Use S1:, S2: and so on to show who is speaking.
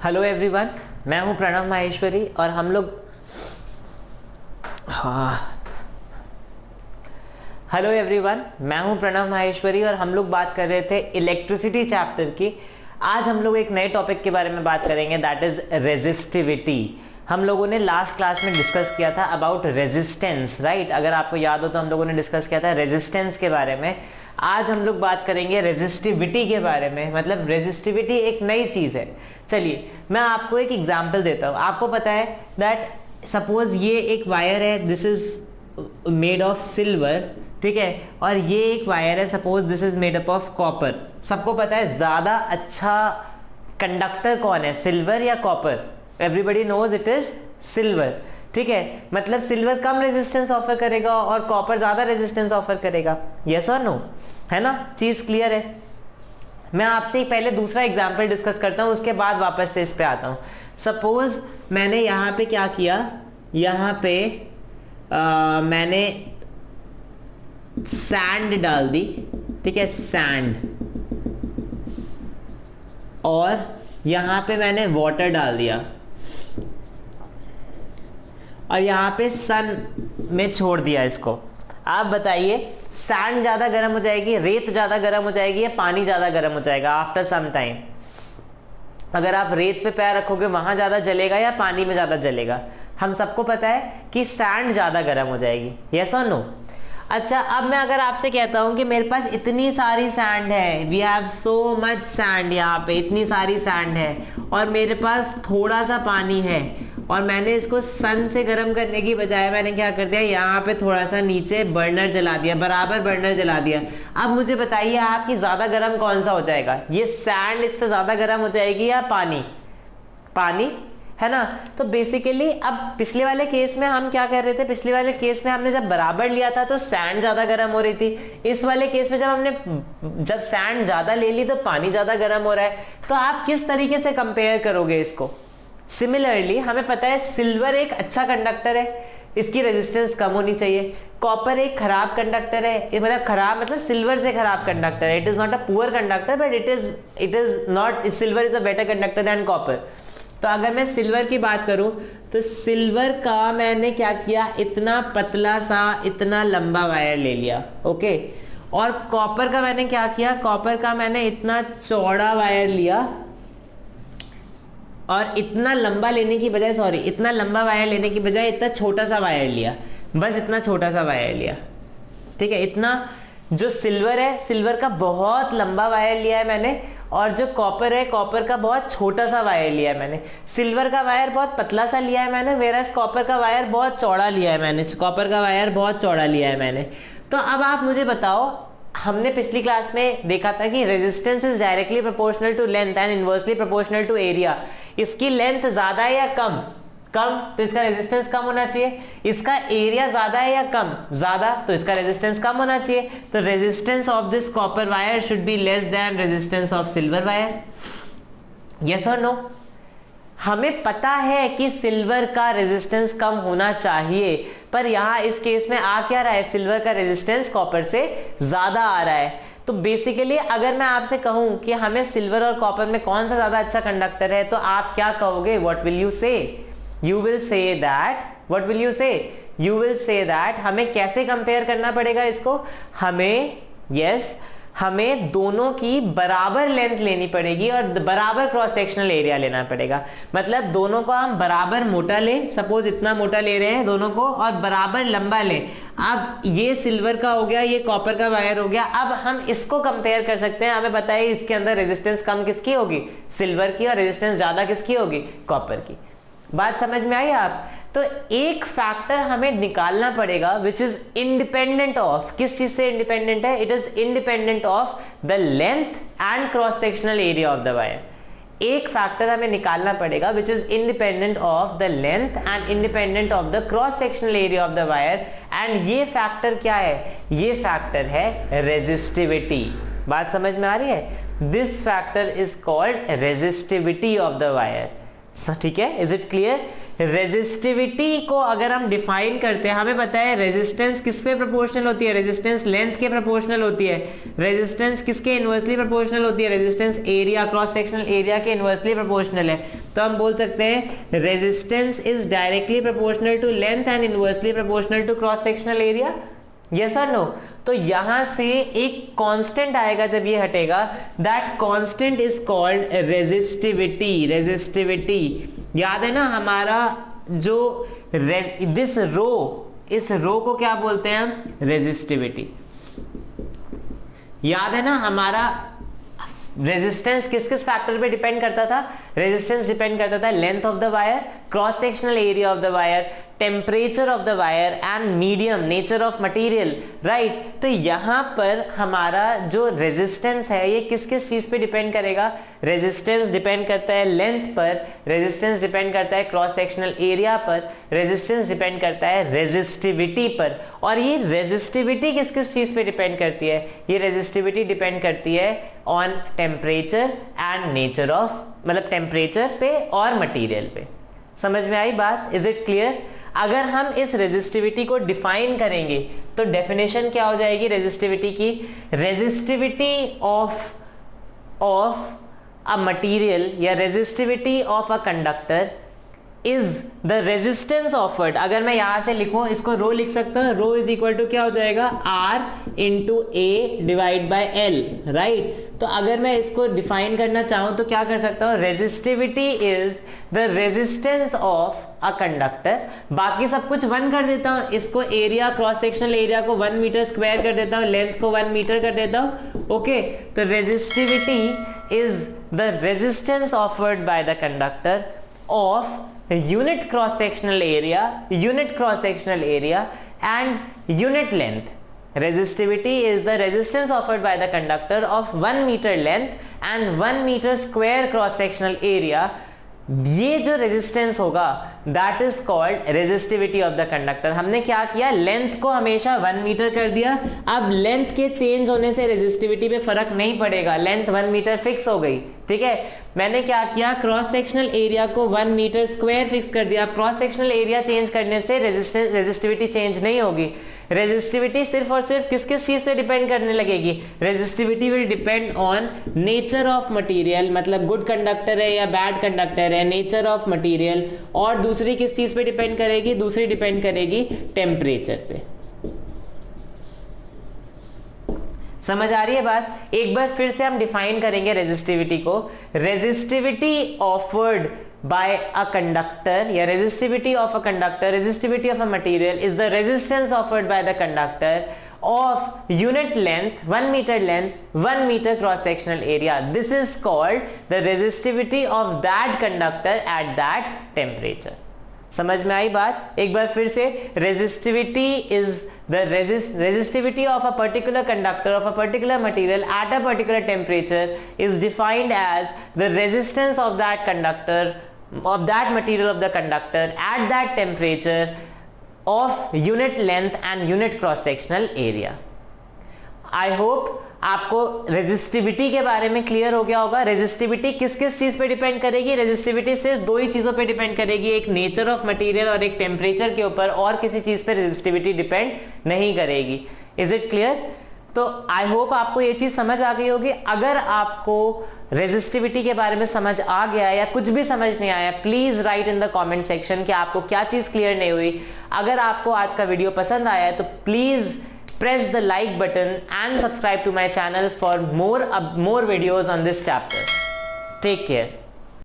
S1: Hello everyone, मैं हूं प्रणव माहेश्वरी और हम लोग बात कर रहे थे इलेक्ट्रिसिटी चैप्टर की। आज हम लोग एक नए टॉपिक के बारे में बात करेंगे, दैट इज रेजिस्टिविटी। हम लोगों ने लास्ट क्लास में डिस्कस किया था अबाउट रेजिस्टेंस, राइट? अगर आपको याद हो तो हम लोगों ने डिस्कस किया था रेजिस्टेंस के बारे में। आज हम लोग बात करेंगे रेजिस्टिविटी के बारे में, मतलब रेजिस्टिविटी एक नई चीज़ है। चलिए मैं आपको एक एग्जांपल देता हूँ। आपको पता है दैट सपोज ये एक वायर है, this is made of silver, ठीक है, और ये एक वायर है, suppose this is made up of copper. सबको पता है ज़्यादा अच्छा कंडक्टर कौन है, सिल्वर या copper? Everybody knows it is silver, ठीक है। मतलब सिल्वर कम रेजिस्टेंस ऑफर करेगा और कॉपर ज्यादा रेजिस्टेंस ऑफर करेगा। यस और नो, है ना? चीज क्लियर है? मैं आपसे पहले दूसरा एग्जांपल डिस्कस करता हूं, उसके बाद वापस से इस पे आता हूं। सपोज मैंने यहाँ पे क्या किया, यहाँ पे मैंने सैंड डाल दी, ठीक है, सैंड, और यहाँ पे मैंने वाटर डाल दिया और यहाँ पे सन में छोड़ दिया इसको। आप बताइए सैंड ज्यादा गर्म हो जाएगी, रेत ज्यादा गर्म हो जाएगी, या पानी ज्यादा गर्म हो जाएगा आफ्टर सम टाइम? अगर आप रेत पे पैर रखोगे वहां ज्यादा जलेगा या पानी में ज्यादा जलेगा? हम सबको पता है कि सैंड ज्यादा गर्म हो जाएगी। यस और नो? अच्छा, अब मैं अगर आपसे कहता हूं कि मेरे पास इतनी सारी सैंड है, we have so much sand, यहाँ पे इतनी सारी सैंड है और मेरे पास थोड़ा सा पानी है, और मैंने इसको सन से गर्म करने की बजाय मैंने क्या कर दिया, यहाँ पे थोड़ा सा नीचे बर्नर जला दिया, बराबर बर्नर जला दिया। अब मुझे बताइए आपकी ज्यादा गर्म कौन सा हो जाएगा? ये सैंड इससे ज्यादा गर्म हो जाएगी या पानी? पानी, है ना? तो बेसिकली अब पिछले वाले केस में हम क्या कर रहे थे, पिछले वाले केस में हमने जब बराबर लिया था तो सैंड ज्यादा गर्म हो रही थी। इस वाले केस में जब सैंड ज्यादा ले ली तो पानी ज्यादा गर्म हो रहा है। तो आप किस तरीके से कंपेयर करोगे इसको? सिमिलरली हमें पता है सिल्वर एक अच्छा कंडक्टर है, इसकी रेजिस्टेंस कम होनी चाहिए। कॉपर एक खराब कंडक्टर है, मतलब खराब मतलब सिल्वर से खराब कंडक्टर है। It is not a poor conductor but it is not, silver is a better conductor than copper. तो अगर मैं सिल्वर की बात करूं तो सिल्वर का मैंने क्या किया, इतना पतला सा इतना लंबा वायर ले लिया, ओके। और कॉपर का मैंने क्या किया, कॉपर का मैंने इतना चौड़ा वायर लिया और इतना लंबा लेने की बजाय, सॉरी, इतना लंबा वायर लेने की बजाय इतना छोटा सा वायर लिया, बस इतना छोटा सा वायर लिया, ठीक है। इतना जो सिल्वर है, सिल्वर का बहुत लंबा वायर लिया है मैंने, और जो कॉपर है, कॉपर का बहुत छोटा सा वायर लिया है मैंने। सिल्वर का वायर बहुत पतला सा लिया है मैंने, वेरस कॉपर का वायर बहुत चौड़ा लिया है मैंने, कॉपर का वायर बहुत चौड़ा लिया है मैंने। तो अब आप मुझे बताओ, हमने पिछली क्लास में देखा था कि resistance is directly proportional to length and inversely proportional to area. इसकी लेंथ ज्यादा है या कम? कम, तो इसका रेजिस्टेंस कम होना चाहिए। इसका एरिया ज्यादा है या कम? ज्यादा, तो इसका रेजिस्टेंस कम होना चाहिए। तो resistance of this copper wire should be less than resistance of silver wire. Yes और नो? हमें पता है कि सिल्वर का रेजिस्टेंस कम होना चाहिए, पर यहां इस केस में आ क्या रहा है, सिल्वर का रेजिस्टेंस कॉपर से ज्यादा आ रहा है। तो बेसिकली अगर मैं आपसे कहूं कि हमें सिल्वर और कॉपर में कौन सा ज्यादा अच्छा कंडक्टर है, तो आप क्या कहोगे? व्हाट विल यू से? You will say that, what will you say? You will say that हमें कैसे कंपेयर करना पड़ेगा इसको? हमें दोनों की बराबर लेंथ लेनी पड़ेगी और बराबर क्रॉस सेक्शनल एरिया लेना पड़ेगा। मतलब दोनों को हम बराबर मोटा लें, सपोज इतना मोटा ले रहे हैं दोनों को, और बराबर लंबा लें। अब ये सिल्वर का हो गया, ये कॉपर का वायर हो गया। अब हम इसको कंपेयर कर सकते हैं। हमें पता है इसके अंदर रेजिस्टेंस कम किसकी होगी, सिल्वर की, और रेजिस्टेंस ज्यादा किसकी होगी, कॉपर की। बात समझ में आई आप? तो एक फैक्टर हमें निकालना पड़ेगा विच इज इंडिपेंडेंट ऑफ, किस चीज से इंडिपेंडेंट है? It is independent of the length and cross sectional area of the wire. एक फैक्टर हमें निकालना पड़ेगा which is independent of the length and independent of the cross sectional area of the wire, and ये factor क्या है? ये factor है resistivity. बात समझ में आ रही है? This factor is called resistivity of the wire. ठीक है, इज इट क्लियर? रेजिस्टिविटी को अगर हम डिफाइन करते हैं, हमें पता है रेजिस्टेंस किस पे प्रोपोर्शनल होती है? रेजिस्टेंस लेंथ के प्रोपोर्शनल होती है। रेजिस्टेंस किसके इनवर्सली प्रोपोर्शनल होती है? Resistance area, cross sectional area के इनवर्सली प्रोपोर्शनल है। तो हम बोल सकते हैं resistance is directly proportional to length and inversely proportional to cross sectional area, yes और नो। तो यहां से एक कांस्टेंट आएगा जब ये हटेगा, that constant is called resistivity. Resistivity याद है ना हमारा, जो दिस रो, इस रो को क्या बोलते हैं हम, रेजिस्टिविटी। याद है ना हमारा रेजिस्टेंस किस किस फैक्टर पे डिपेंड करता था, रेजिस्टेंस डिपेंड करता था length of the wire, cross sectional area of the wire, temperature of the wire and medium, nature of material, right. तो यहां पर हमारा जो रेजिस्टेंस है ये किस किस चीज पे डिपेंड करेगा, रेजिस्टेंस डिपेंड करता है लेंथ पर, रेजिस्टेंस डिपेंड करता है क्रॉस सेक्शनल एरिया पर, रेजिस्टेंस डिपेंड करता है रेजिस्टिविटी पर। और ये रेजिस्टिविटी किस किस चीज पे डिपेंड करती है, ये रेजिस्टिविटी डिपेंड करती है on temperature and nature of, मतलब टेम्परेचर पे और मटेरियल पे। समझ में आई बात, इज इट क्लियर। अगर हम इस रेजिस्टिविटी को डिफाइन करेंगे तो डेफिनेशन क्या हो जाएगी रेजिस्टिविटी की, रेजिस्टिविटी ऑफ अ मटेरियल या resistivity of a conductor is the resistance offered. अगर मैं यहां से लिखूं, इसको रो लिख सकता हूं, रो इज इक्वल टू क्या हो जाएगा, R into A divide by L, right. तो अगर मैं इसको डिफाइन करना चाहूं तो क्या कर सकता हूं, resistivity is the resistance of a conductor, बाकी सब कुछ 1 कर देता हूं, इसको एरिया, क्रॉस सेक्शनल एरिया को 1 मीटर स्क्वायर कर देता हूं, लेंथ को 1 मीटर कर देता हूं, ओके। तो resistivity is the resistance offered by the conductor of unit cross sectional area and unit length. Resistivity is the resistance offered by the conductor of 1 meter length and 1 meter square cross sectional area. ये जो resistance होगा that is called resistivity of the conductor. हमने क्या किया, length को हमेशा 1 metre कर दिया। अब लेंथ के चेंज होने से रेजिस्टिविटी पे फर्क नहीं पड़ेगा, लेंथ 1 मीटर फिक्स हो गई, ठीक है। मैंने क्या किया, क्रॉस सेक्शनल एरिया को 1 मीटर स्क्वायर फिक्स कर दिया। क्रॉस सेक्शनल एरिया चेंज करने से रेजिस्टिविटी चेंज नहीं होगी। रेजिस्टिविटी सिर्फ और सिर्फ किस किस चीज पे डिपेंड करने लगेगी, resistivity will depend on nature of material, मतलब गुड कंडक्टर है या बैड कंडक्टर है, नेचर ऑफ मटेरियल। और दूसरी किस चीज पे डिपेंड करेगी, दूसरी डिपेंड करेगी टेम्परेचर पे। समझ आ रही है बात। एक बार फिर से हम डिफाइन करेंगे रेजिस्टिविटी को, resistivity offered by a conductor या resistivity of a conductor, resistivity of a material is the resistance offered by the conductor of unit length, 1 meter length, 1 meter cross sectional area. This is called the resistivity of that conductor at that temperature. समझ में आई बात। एक बार फिर से, resistivity is the resistivity of a particular conductor of a particular material at a particular temperature is defined as the resistance of that conductor, of that material of the conductor at that temperature of unit length and unit cross sectional area. I hope आपको resistivity के बारे में clear हो गया होगा। Resistivity किस किस चीज पे डिपेंड करेगी, रेजिस्टिविटी सिर्फ 2 ही चीजों पे डिपेंड करेगी, एक नेचर ऑफ मटेरियल और एक टेम्परेचर के ऊपर, और किसी चीज पे रेजिस्टिविटी डिपेंड नहीं करेगी। Is it clear. तो आई होप आपको ये चीज समझ आ गई होगी। अगर आपको रेजिस्टिविटी के बारे में समझ आ गया या कुछ भी समझ नहीं आया, please right in the comment section कि आपको क्या चीज क्लियर नहीं हुई। अगर आपको आज का वीडियो पसंद आया है तो please press the like button and subscribe to my channel for more videos on this chapter. Take care.